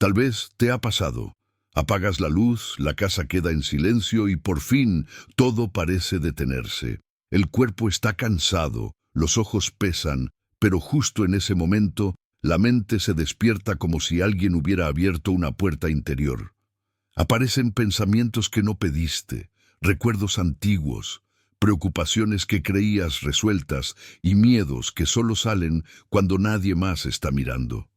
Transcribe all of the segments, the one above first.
Tal vez te ha pasado. Apagas la luz, la casa queda en silencio y por fin todo parece detenerse. El cuerpo está cansado, los ojos pesan, pero justo en ese momento la mente se despierta como si alguien hubiera abierto una puerta interior. Aparecen pensamientos que no pediste, recuerdos antiguos, preocupaciones que creías resueltas y miedos que solo salen cuando nadie más está mirando.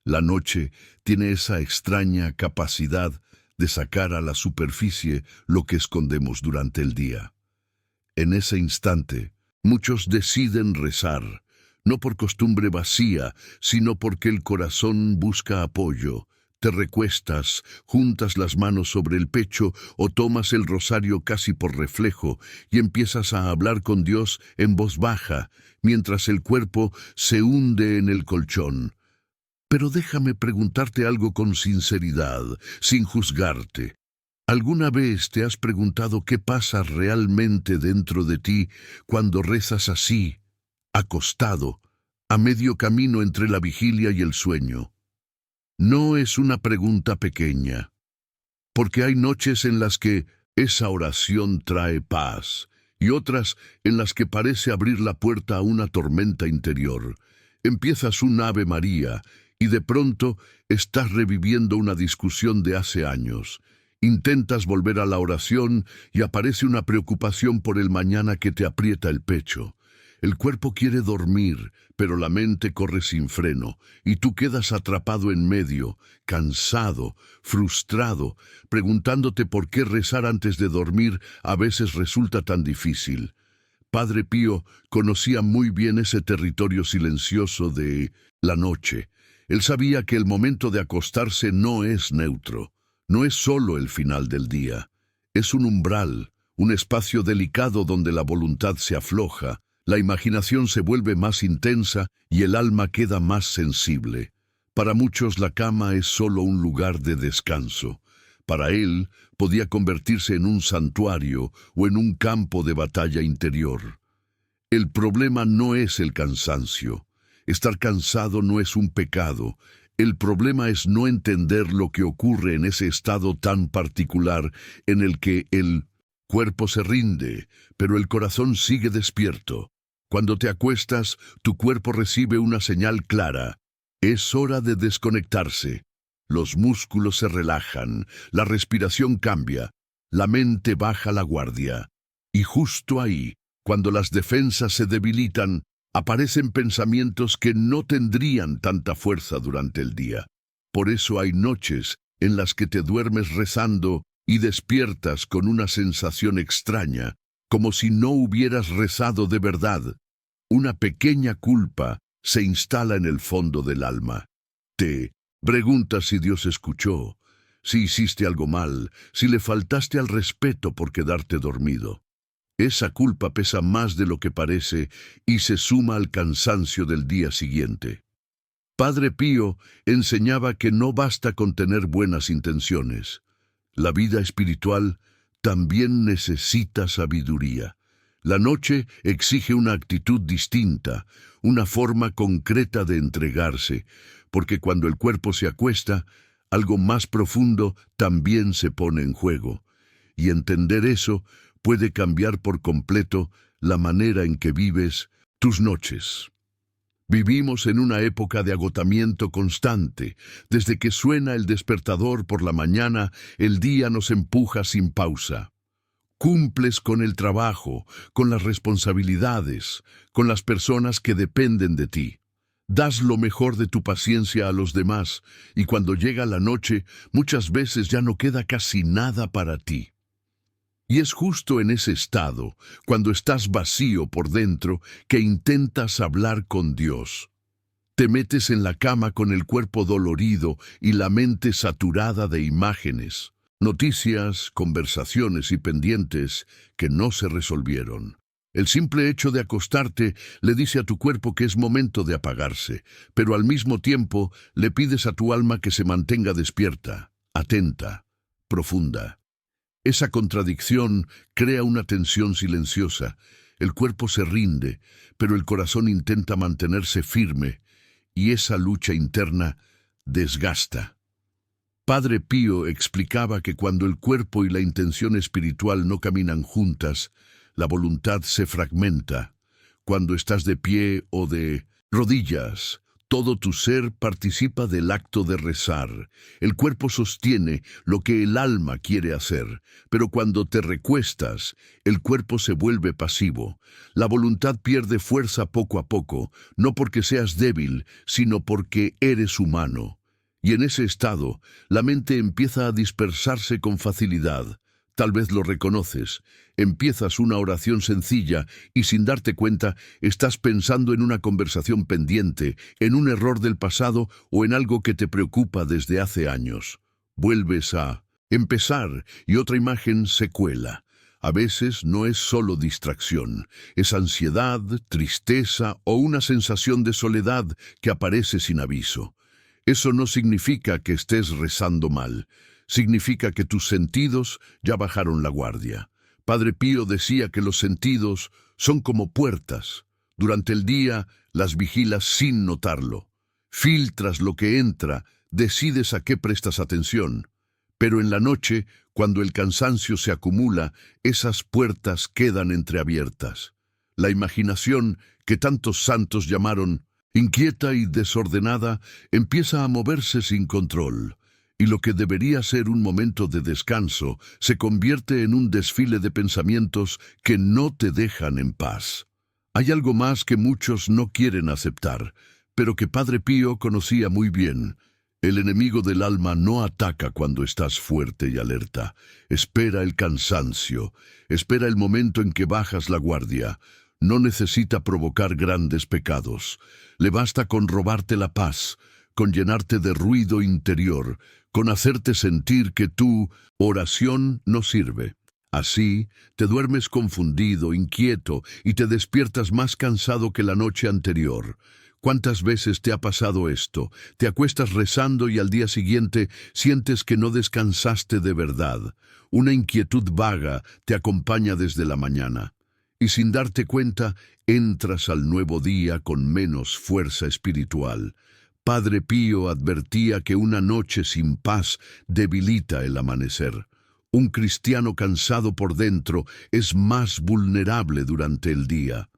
La noche tiene esa extraña capacidad de sacar a la superficie lo que escondemos durante el día. En ese instante, muchos deciden rezar, no por costumbre vacía, sino porque el corazón busca apoyo. Te recuestas, juntas las manos sobre el pecho o tomas el rosario casi por reflejo y empiezas a hablar con Dios en voz baja, mientras el cuerpo se hunde en el colchón. Pero déjame preguntarte algo con sinceridad, sin juzgarte. ¿Alguna vez te has preguntado qué pasa realmente dentro de ti cuando rezas así, acostado, a medio camino entre la vigilia y el sueño? No es una pregunta pequeña, porque hay noches en las que esa oración trae paz y otras en las que parece abrir la puerta a una tormenta interior. Empiezas un Ave María y de pronto estás reviviendo una discusión de hace años. Intentas volver a la oración y aparece una preocupación por el mañana que te aprieta el pecho. El cuerpo quiere dormir, pero la mente corre sin freno, y tú quedas atrapado en medio, cansado, frustrado, preguntándote por qué rezar antes de dormir a veces resulta tan difícil. Padre Pío conocía muy bien ese territorio silencioso de la noche. Él sabía que el momento de acostarse no es neutro, no es solo el final del día. Es un umbral, un espacio delicado donde la voluntad se afloja, la imaginación se vuelve más intensa y el alma queda más sensible. Para muchos la cama es solo un lugar de descanso. Para él podía convertirse en un santuario o en un campo de batalla interior. El problema no es el cansancio. Estar cansado no es un pecado. El problema es no entender lo que ocurre en ese estado tan particular en el que el cuerpo se rinde, pero el corazón sigue despierto. Cuando te acuestas, tu cuerpo recibe una señal clara. Es hora de desconectarse. Los músculos se relajan, la respiración cambia, la mente baja la guardia. Y justo ahí, cuando las defensas se debilitan, aparecen pensamientos que no tendrían tanta fuerza durante el día. Por eso hay noches en las que te duermes rezando y despiertas con una sensación extraña, como si no hubieras rezado de verdad. Una pequeña culpa se instala en el fondo del alma. Te preguntas si Dios escuchó, si hiciste algo mal, si le faltaste al respeto por quedarte dormido. Esa culpa pesa más de lo que parece y se suma al cansancio del día siguiente. Padre Pío enseñaba que no basta con tener buenas intenciones. La vida espiritual también necesita sabiduría. La noche exige una actitud distinta, una forma concreta de entregarse, porque cuando el cuerpo se acuesta, algo más profundo también se pone en juego. Y entender eso puede cambiar por completo la manera en que vives tus noches. Vivimos en una época de agotamiento constante. Desde que suena el despertador por la mañana, el día nos empuja sin pausa. Cumples con el trabajo, con las responsabilidades, con las personas que dependen de ti. Das lo mejor de tu paciencia a los demás, y cuando llega la noche, muchas veces ya no queda casi nada para ti. Y es justo en ese estado, cuando estás vacío por dentro, que intentas hablar con Dios. Te metes en la cama con el cuerpo dolorido y la mente saturada de imágenes, noticias, conversaciones y pendientes que no se resolvieron. El simple hecho de acostarte le dice a tu cuerpo que es momento de apagarse, pero al mismo tiempo le pides a tu alma que se mantenga despierta, atenta, profunda. Esa contradicción crea una tensión silenciosa. El cuerpo se rinde, pero el corazón intenta mantenerse firme, y esa lucha interna desgasta. Padre Pío explicaba que cuando el cuerpo y la intención espiritual no caminan juntas, la voluntad se fragmenta. Cuando estás de pie o de rodillas, todo tu ser participa del acto de rezar. El cuerpo sostiene lo que el alma quiere hacer, pero cuando te recuestas, el cuerpo se vuelve pasivo. La voluntad pierde fuerza poco a poco, no porque seas débil, sino porque eres humano. Y en ese estado, la mente empieza a dispersarse con facilidad. Tal vez lo reconoces. Empiezas una oración sencilla y sin darte cuenta estás pensando en una conversación pendiente, en un error del pasado o en algo que te preocupa desde hace años. Vuelves a empezar y otra imagen se cuela. A veces no es solo distracción, es ansiedad, tristeza o una sensación de soledad que aparece sin aviso. Eso no significa que estés rezando mal. Significa que tus sentidos ya bajaron la guardia. Padre Pío decía que los sentidos son como puertas. Durante el día las vigilas sin notarlo. Filtras lo que entra, decides a qué prestas atención. Pero en la noche, cuando el cansancio se acumula, esas puertas quedan entreabiertas. La imaginación, que tantos santos llamaron inquieta y desordenada, empieza a moverse sin control. Y lo que debería ser un momento de descanso se convierte en un desfile de pensamientos que no te dejan en paz. Hay algo más que muchos no quieren aceptar, pero que Padre Pío conocía muy bien. El enemigo del alma no ataca cuando estás fuerte y alerta. Espera el cansancio, espera el momento en que bajas la guardia. No necesita provocar grandes pecados. Le basta con robarte la paz, con llenarte de ruido interior, con hacerte sentir que tu oración no sirve. Así, te duermes confundido, inquieto, y te despiertas más cansado que la noche anterior. ¿Cuántas veces te ha pasado esto? Te acuestas rezando y al día siguiente sientes que no descansaste de verdad. Una inquietud vaga te acompaña desde la mañana. Y sin darte cuenta, entras al nuevo día con menos fuerza espiritual. Padre Pío advertía que una noche sin paz debilita el amanecer. Un cristiano cansado por dentro es más vulnerable durante el día.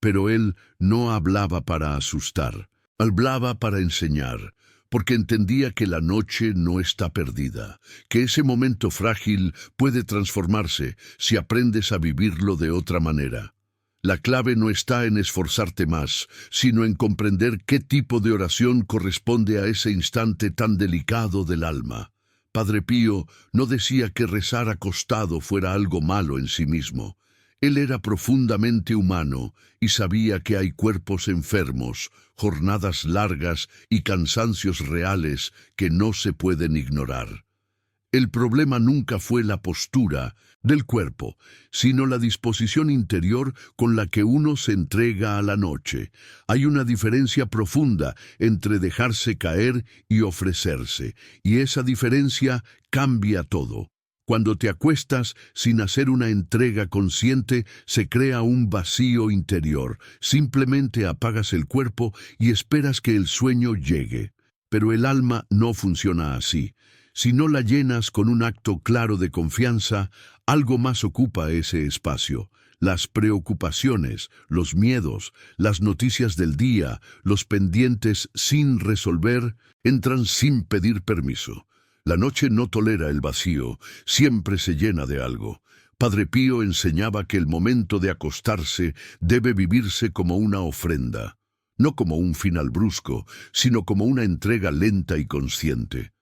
Pero él no hablaba para asustar, hablaba para enseñar, porque entendía que la noche no está perdida, que ese momento frágil puede transformarse si aprendes a vivirlo de otra manera. La clave no está en esforzarte más, sino en comprender qué tipo de oración corresponde a ese instante tan delicado del alma. Padre Pío no decía que rezar acostado fuera algo malo en sí mismo. Él era profundamente humano y sabía que hay cuerpos enfermos, jornadas largas y cansancios reales que no se pueden ignorar. El problema nunca fue la postura del cuerpo, sino la disposición interior con la que uno se entrega a la noche. Hay una diferencia profunda entre dejarse caer y ofrecerse, y esa diferencia cambia todo. Cuando te acuestas sin hacer una entrega consciente, se crea un vacío interior. Simplemente apagas el cuerpo y esperas que el sueño llegue. Pero el alma no funciona así. Si no la llenas con un acto claro de confianza, algo más ocupa ese espacio. Las preocupaciones, los miedos, las noticias del día, los pendientes sin resolver, entran sin pedir permiso. La noche no tolera el vacío, siempre se llena de algo. Padre Pío enseñaba que el momento de acostarse debe vivirse como una ofrenda, no como un final brusco, sino como una entrega lenta y consciente.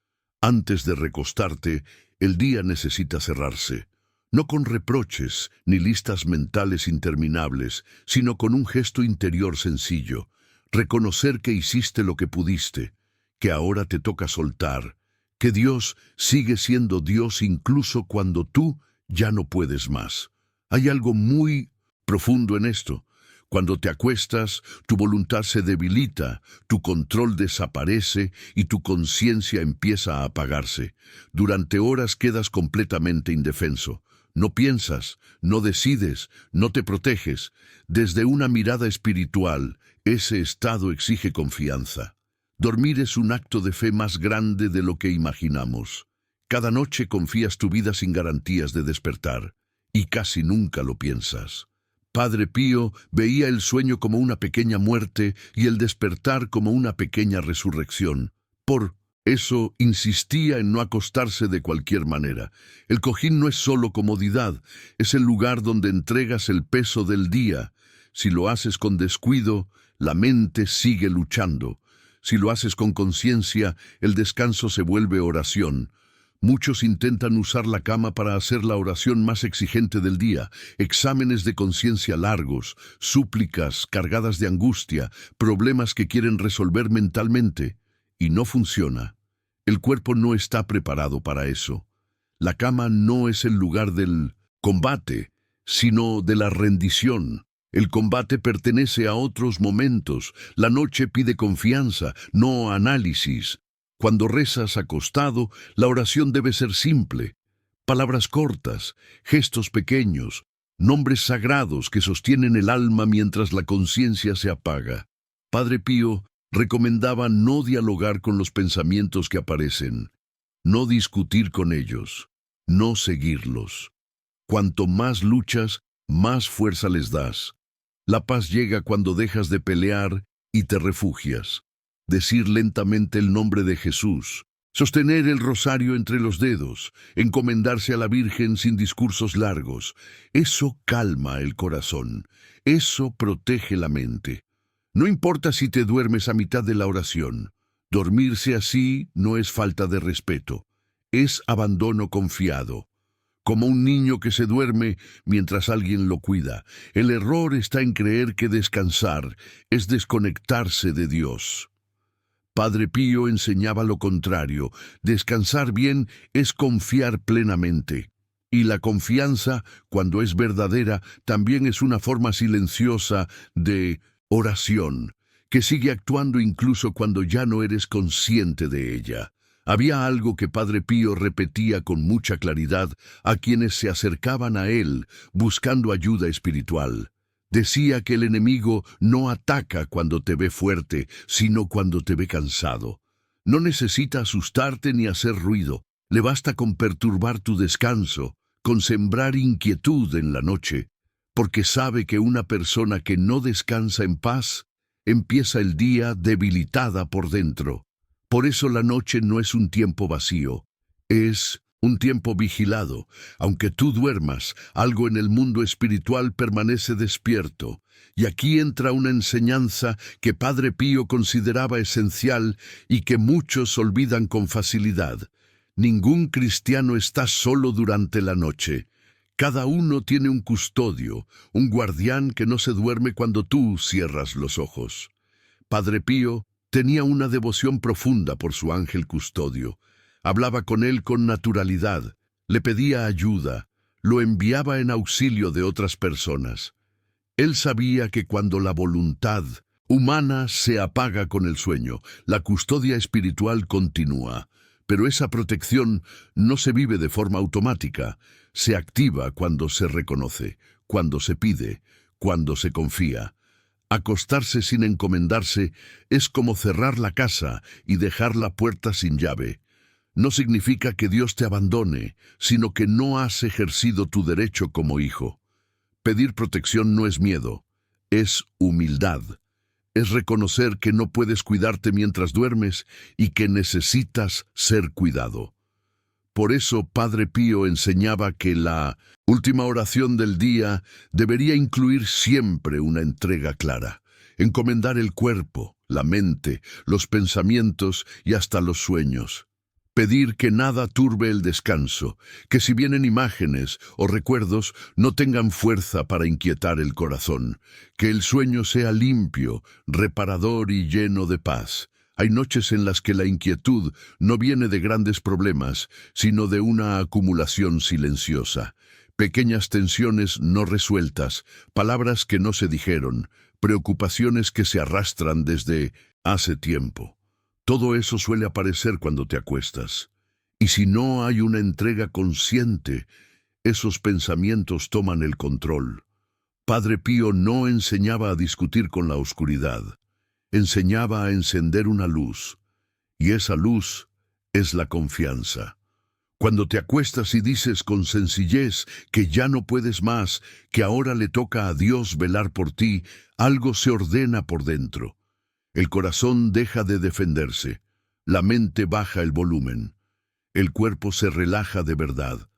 Antes de recostarte, el día necesita cerrarse, no con reproches ni listas mentales interminables, sino con un gesto interior sencillo, reconocer que hiciste lo que pudiste, que ahora te toca soltar, que Dios sigue siendo Dios incluso cuando tú ya no puedes más. Hay algo muy profundo en esto. Cuando te acuestas, tu voluntad se debilita, tu control desaparece y tu conciencia empieza a apagarse. Durante horas quedas completamente indefenso. No piensas, no decides, no te proteges. Desde una mirada espiritual, ese estado exige confianza. Dormir es un acto de fe más grande de lo que imaginamos. Cada noche confías tu vida sin garantías de despertar, y casi nunca lo piensas. Padre Pío veía el sueño como una pequeña muerte y el despertar como una pequeña resurrección. Por eso insistía en no acostarse de cualquier manera. El cojín no es solo comodidad, es el lugar donde entregas el peso del día. Si lo haces con descuido, la mente sigue luchando. Si lo haces con conciencia, el descanso se vuelve oración. Muchos intentan usar la cama para hacer la oración más exigente del día, exámenes de conciencia largos, súplicas cargadas de angustia, problemas que quieren resolver mentalmente, y no funciona. El cuerpo no está preparado para eso. La cama no es el lugar del combate, sino de la rendición. El combate pertenece a otros momentos. La noche pide confianza, no análisis. Cuando rezas acostado, la oración debe ser simple. Palabras cortas, gestos pequeños, nombres sagrados que sostienen el alma mientras la conciencia se apaga. Padre Pío recomendaba no dialogar con los pensamientos que aparecen, no discutir con ellos, no seguirlos. Cuanto más luchas, más fuerza les das. La paz llega cuando dejas de pelear y te refugias. Decir lentamente el nombre de Jesús, sostener el rosario entre los dedos, encomendarse a la Virgen sin discursos largos. Eso calma el corazón, eso protege la mente. No importa si te duermes a mitad de la oración. Dormirse así no es falta de respeto, es abandono confiado. Como un niño que se duerme mientras alguien lo cuida. El error está en creer que descansar es desconectarse de Dios. Padre Pío enseñaba lo contrario. Descansar bien es confiar plenamente. Y la confianza, cuando es verdadera, también es una forma silenciosa de oración, que sigue actuando incluso cuando ya no eres consciente de ella. Había algo que Padre Pío repetía con mucha claridad a quienes se acercaban a él buscando ayuda espiritual. Decía que el enemigo no ataca cuando te ve fuerte, sino cuando te ve cansado. No necesita asustarte ni hacer ruido. Le basta con perturbar tu descanso, con sembrar inquietud en la noche, porque sabe que una persona que no descansa en paz empieza el día debilitada por dentro. Por eso la noche no es un tiempo vacío, es un tiempo vigilado. Aunque tú duermas, algo en el mundo espiritual permanece despierto. Y aquí entra una enseñanza que Padre Pío consideraba esencial y que muchos olvidan con facilidad. Ningún cristiano está solo durante la noche. Cada uno tiene un custodio, un guardián que no se duerme cuando tú cierras los ojos. Padre Pío tenía una devoción profunda por su ángel custodio. Hablaba con él con naturalidad, le pedía ayuda, lo enviaba en auxilio de otras personas. Él sabía que cuando la voluntad humana se apaga con el sueño, la custodia espiritual continúa. Pero esa protección no se vive de forma automática, se activa cuando se reconoce, cuando se pide, cuando se confía. Acostarse sin encomendarse es como cerrar la casa y dejar la puerta sin llave. No significa que Dios te abandone, sino que no has ejercido tu derecho como hijo. Pedir protección no es miedo, es humildad. Es reconocer que no puedes cuidarte mientras duermes y que necesitas ser cuidado. Por eso Padre Pío enseñaba que la última oración del día debería incluir siempre una entrega clara. Encomendar el cuerpo, la mente, los pensamientos y hasta los sueños. Pedir que nada turbe el descanso, que si vienen imágenes o recuerdos no tengan fuerza para inquietar el corazón, que el sueño sea limpio, reparador y lleno de paz. Hay noches en las que la inquietud no viene de grandes problemas, sino de una acumulación silenciosa. Pequeñas tensiones no resueltas, palabras que no se dijeron, preocupaciones que se arrastran desde hace tiempo. Todo eso suele aparecer cuando te acuestas. Y si no hay una entrega consciente, esos pensamientos toman el control. Padre Pío no enseñaba a discutir con la oscuridad. enseñaba a encender una luz, y esa luz es la confianza. Cuando te acuestas y dices con sencillez que ya no puedes más, que ahora le toca a Dios velar por ti, algo se ordena por dentro. El corazón deja de defenderse, la mente baja el volumen, el cuerpo se relaja de verdad.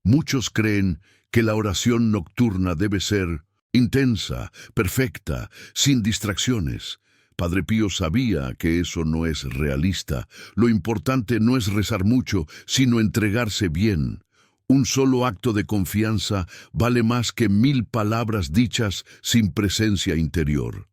Muchos creen que la oración nocturna debe ser intensa, perfecta, sin distracciones. Padre Pío sabía que eso no es realista. Lo importante no es rezar mucho, sino entregarse bien. Un solo acto de confianza vale más que 1000 palabras dichas sin presencia interior.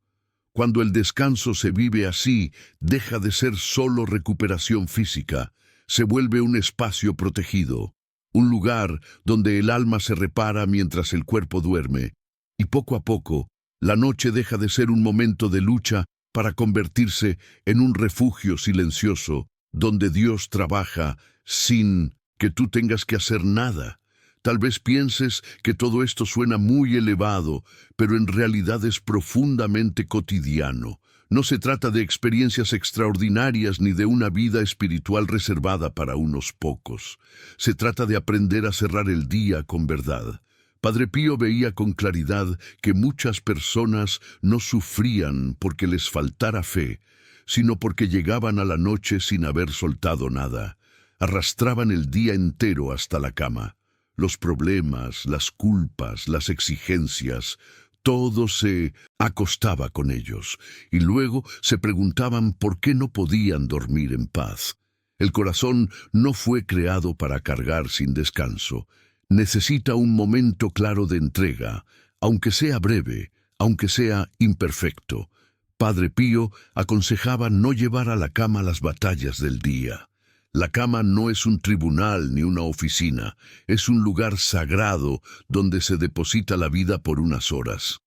Cuando el descanso se vive así, deja de ser solo recuperación física, se vuelve un espacio protegido, un lugar donde el alma se repara mientras el cuerpo duerme, y poco a poco, la noche deja de ser un momento de lucha para convertirse en un refugio silencioso, donde Dios trabaja sin que tú tengas que hacer nada. Tal vez pienses que todo esto suena muy elevado, pero en realidad es profundamente cotidiano. No se trata de experiencias extraordinarias ni de una vida espiritual reservada para unos pocos. Se trata de aprender a cerrar el día con verdad. Padre Pío veía con claridad que muchas personas no sufrían porque les faltara fe, sino porque llegaban a la noche sin haber soltado nada. Arrastraban el día entero hasta la cama. Los problemas, las culpas, las exigencias, todo se acostaba con ellos, y luego se preguntaban por qué no podían dormir en paz. El corazón no fue creado para cargar sin descanso. Necesita un momento claro de entrega, aunque sea breve, aunque sea imperfecto. Padre Pío aconsejaba no llevar a la cama las batallas del día. La cama no es un tribunal ni una oficina, es un lugar sagrado donde se deposita la vida por unas horas.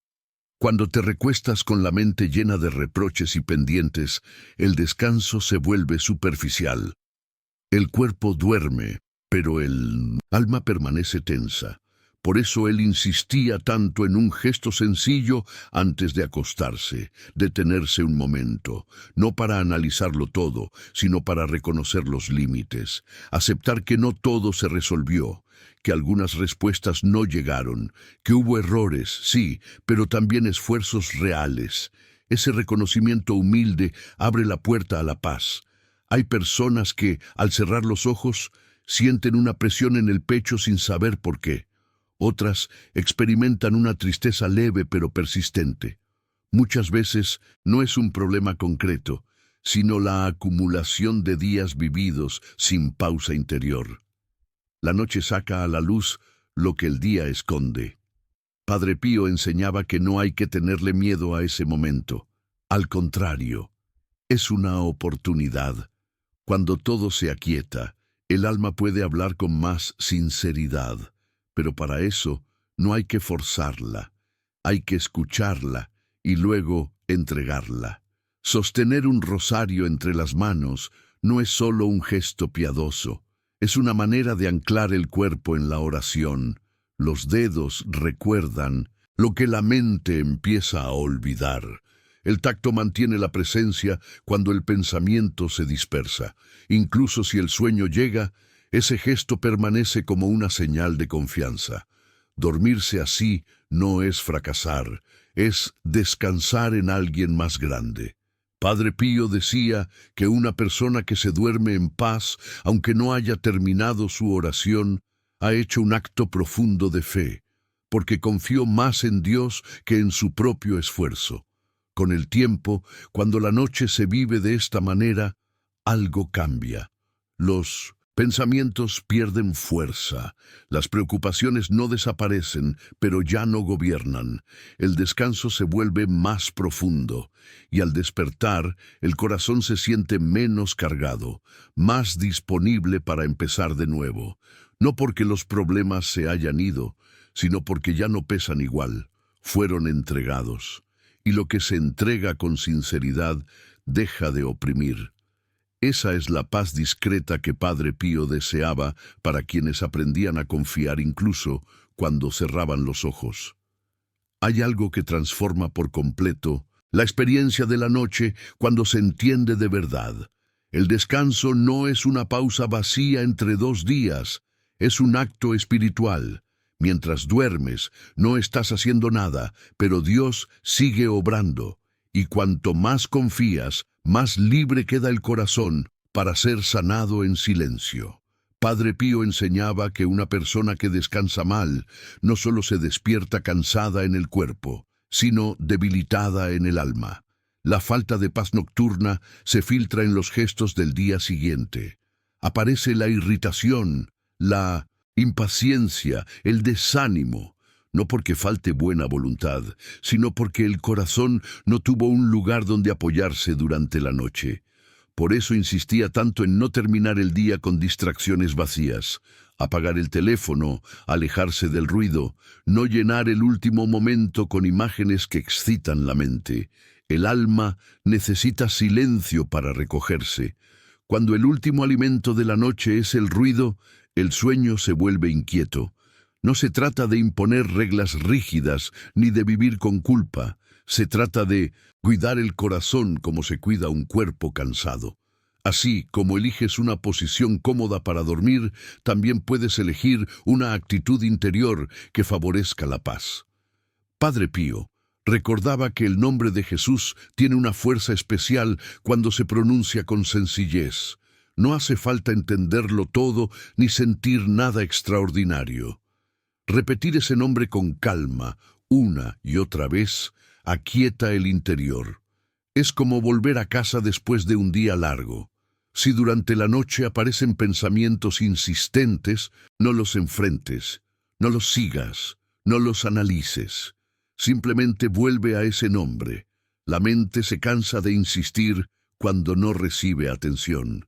Cuando te recuestas con la mente llena de reproches y pendientes, el descanso se vuelve superficial. El cuerpo duerme, pero el alma permanece tensa. Por eso él insistía tanto en un gesto sencillo antes de acostarse, detenerse un momento, no para analizarlo todo, sino para reconocer los límites, aceptar que no todo se resolvió, que algunas respuestas no llegaron, que hubo errores, sí, pero también esfuerzos reales. Ese reconocimiento humilde abre la puerta a la paz. Hay personas que, al cerrar los ojos, sienten una presión en el pecho sin saber por qué. Otras experimentan una tristeza leve pero persistente. Muchas veces no es un problema concreto, sino la acumulación de días vividos sin pausa interior. La noche saca a la luz lo que el día esconde. Padre Pío enseñaba que no hay que tenerle miedo a ese momento. Al contrario, es una oportunidad. Cuando todo se aquieta, el alma puede hablar con más sinceridad. Pero para eso no hay que forzarla, hay que escucharla y luego entregarla. Sostener un rosario entre las manos no es solo un gesto piadoso, es una manera de anclar el cuerpo en la oración. Los dedos recuerdan lo que la mente empieza a olvidar. El tacto mantiene la presencia cuando el pensamiento se dispersa. Incluso si el sueño llega, ese gesto permanece como una señal de confianza. Dormirse así no es fracasar, es descansar en alguien más grande. Padre Pío decía que una persona que se duerme en paz, aunque no haya terminado su oración, ha hecho un acto profundo de fe, porque confió más en Dios que en su propio esfuerzo. Con el tiempo, cuando la noche se vive de esta manera, algo cambia. Los pensamientos pierden fuerza, las preocupaciones no desaparecen, pero ya no gobiernan. El descanso se vuelve más profundo, y al despertar, el corazón se siente menos cargado, más disponible para empezar de nuevo. No porque los problemas se hayan ido, sino porque ya no pesan igual, fueron entregados. Y lo que se entrega con sinceridad deja de oprimir. Esa es la paz discreta que Padre Pío deseaba para quienes aprendían a confiar incluso cuando cerraban los ojos. Hay algo que transforma por completo la experiencia de la noche cuando se entiende de verdad. El descanso no es una pausa vacía entre dos días, es un acto espiritual. Mientras duermes, no estás haciendo nada, pero Dios sigue obrando. Y cuanto más confías, más libre queda el corazón para ser sanado en silencio. Padre Pío enseñaba que una persona que descansa mal no solo se despierta cansada en el cuerpo, sino debilitada en el alma. La falta de paz nocturna se filtra en los gestos del día siguiente. Aparece la irritación, la impaciencia, el desánimo, no porque falte buena voluntad, sino porque el corazón no tuvo un lugar donde apoyarse durante la noche. Por eso insistía tanto en no terminar el día con distracciones vacías, apagar el teléfono, alejarse del ruido, no llenar el último momento con imágenes que excitan la mente. El alma necesita silencio para recogerse. Cuando el último alimento de la noche es el ruido, el sueño se vuelve inquieto. No se trata de imponer reglas rígidas ni de vivir con culpa. Se trata de cuidar el corazón como se cuida un cuerpo cansado. Así como eliges una posición cómoda para dormir, también puedes elegir una actitud interior que favorezca la paz. Padre Pío recordaba que el nombre de Jesús tiene una fuerza especial cuando se pronuncia con sencillez. No hace falta entenderlo todo ni sentir nada extraordinario. Repetir ese nombre con calma, una y otra vez, aquieta el interior. Es como volver a casa después de un día largo. Si durante la noche aparecen pensamientos insistentes, no los enfrentes, no los sigas, no los analices. Simplemente vuelve a ese nombre. La mente se cansa de insistir cuando no recibe atención.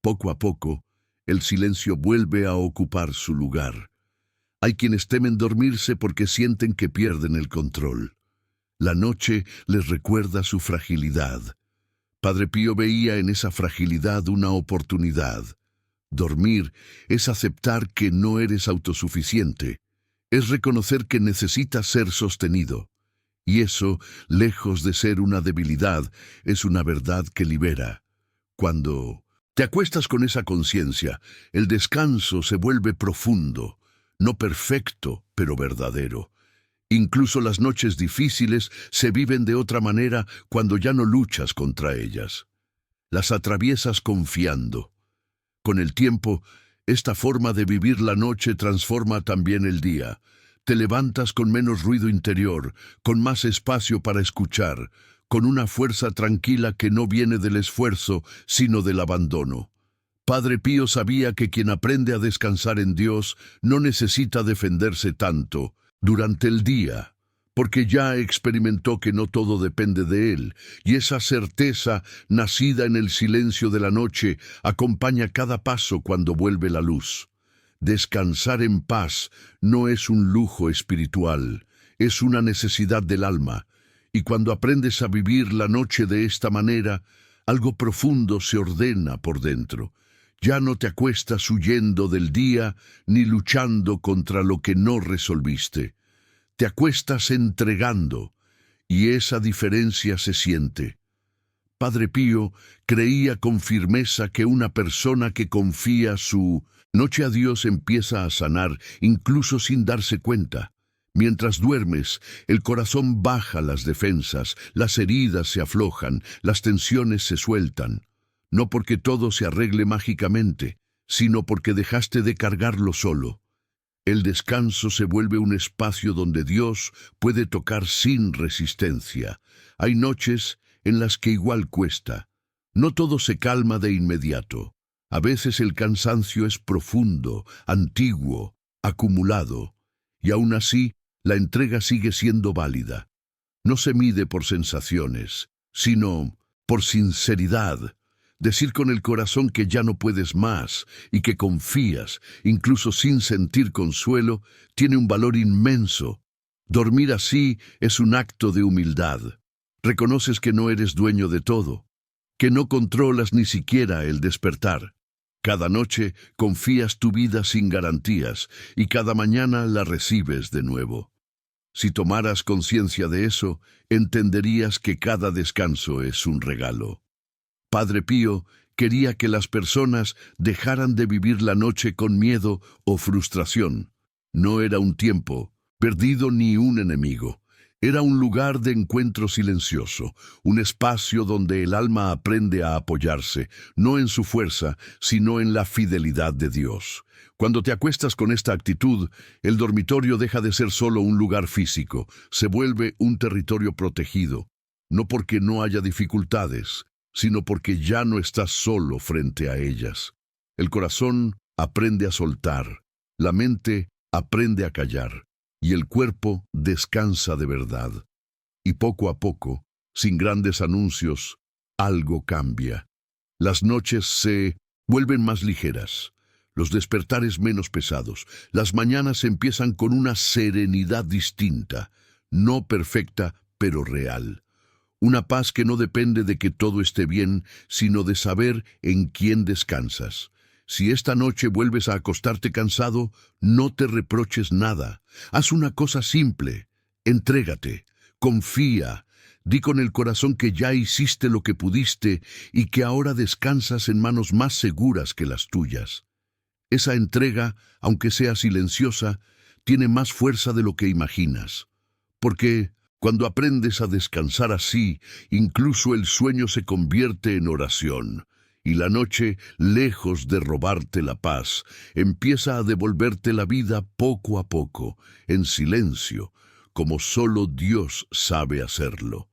Poco a poco, el silencio vuelve a ocupar su lugar. Hay quienes temen dormirse porque sienten que pierden el control. La noche les recuerda su fragilidad. Padre Pío veía en esa fragilidad una oportunidad. Dormir es aceptar que no eres autosuficiente. Es reconocer que necesitas ser sostenido. Y eso, lejos de ser una debilidad, es una verdad que libera. Cuando te acuestas con esa conciencia, el descanso se vuelve profundo, no perfecto, pero verdadero. Incluso las noches difíciles se viven de otra manera cuando ya no luchas contra ellas. Las atraviesas confiando. Con el tiempo, esta forma de vivir la noche transforma también el día. Te levantas con menos ruido interior, con más espacio para escuchar, con una fuerza tranquila que no viene del esfuerzo, sino del abandono. Padre Pío sabía que quien aprende a descansar en Dios no necesita defenderse tanto durante el día, porque ya experimentó que no todo depende de él, y esa certeza, nacida en el silencio de la noche, acompaña cada paso cuando vuelve la luz. Descansar en paz no es un lujo espiritual, es una necesidad del alma, y cuando aprendes a vivir la noche de esta manera, algo profundo se ordena por dentro. Ya no te acuestas huyendo del día ni luchando contra lo que no resolviste. Te acuestas entregando, y esa diferencia se siente. Padre Pío creía con firmeza que una persona que confía su noche a Dios empieza a sanar, incluso sin darse cuenta. Mientras duermes, el corazón baja las defensas, las heridas se aflojan, las tensiones se sueltan. No porque todo se arregle mágicamente, sino porque dejaste de cargarlo solo. El descanso se vuelve un espacio donde Dios puede tocar sin resistencia. Hay noches en las que igual cuesta. No todo se calma de inmediato. A veces el cansancio es profundo, antiguo, acumulado, y aún así la entrega sigue siendo válida. No se mide por sensaciones, sino por sinceridad. Decir con el corazón que ya no puedes más y que confías, incluso sin sentir consuelo, tiene un valor inmenso. Dormir así es un acto de humildad. Reconoces que no eres dueño de todo, que no controlas ni siquiera el despertar. Cada noche confías tu vida sin garantías y cada mañana la recibes de nuevo. Si tomaras conciencia de eso, entenderías que cada descanso es un regalo. Padre Pío quería que las personas dejaran de vivir la noche con miedo o frustración. No era un tiempo perdido ni un enemigo. Era un lugar de encuentro silencioso, un espacio donde el alma aprende a apoyarse, no en su fuerza, sino en la fidelidad de Dios. Cuando te acuestas con esta actitud, el dormitorio deja de ser solo un lugar físico, se vuelve un territorio protegido, no porque no haya dificultades, sino porque ya no estás solo frente a ellas. El corazón aprende a soltar, la mente aprende a callar, y el cuerpo descansa de verdad. Y poco a poco, sin grandes anuncios, algo cambia. Las noches se vuelven más ligeras, los despertares menos pesados, las mañanas empiezan con una serenidad distinta, no perfecta, pero real. Una paz que no depende de que todo esté bien, sino de saber en quién descansas. Si esta noche vuelves a acostarte cansado, no te reproches nada. Haz una cosa simple. Entrégate. Confía. Di con el corazón que ya hiciste lo que pudiste y que ahora descansas en manos más seguras que las tuyas. Esa entrega, aunque sea silenciosa, tiene más fuerza de lo que imaginas. Porque cuando aprendes a descansar así, incluso el sueño se convierte en oración. Y la noche, lejos de robarte la paz, empieza a devolverte la vida poco a poco, en silencio, como solo Dios sabe hacerlo.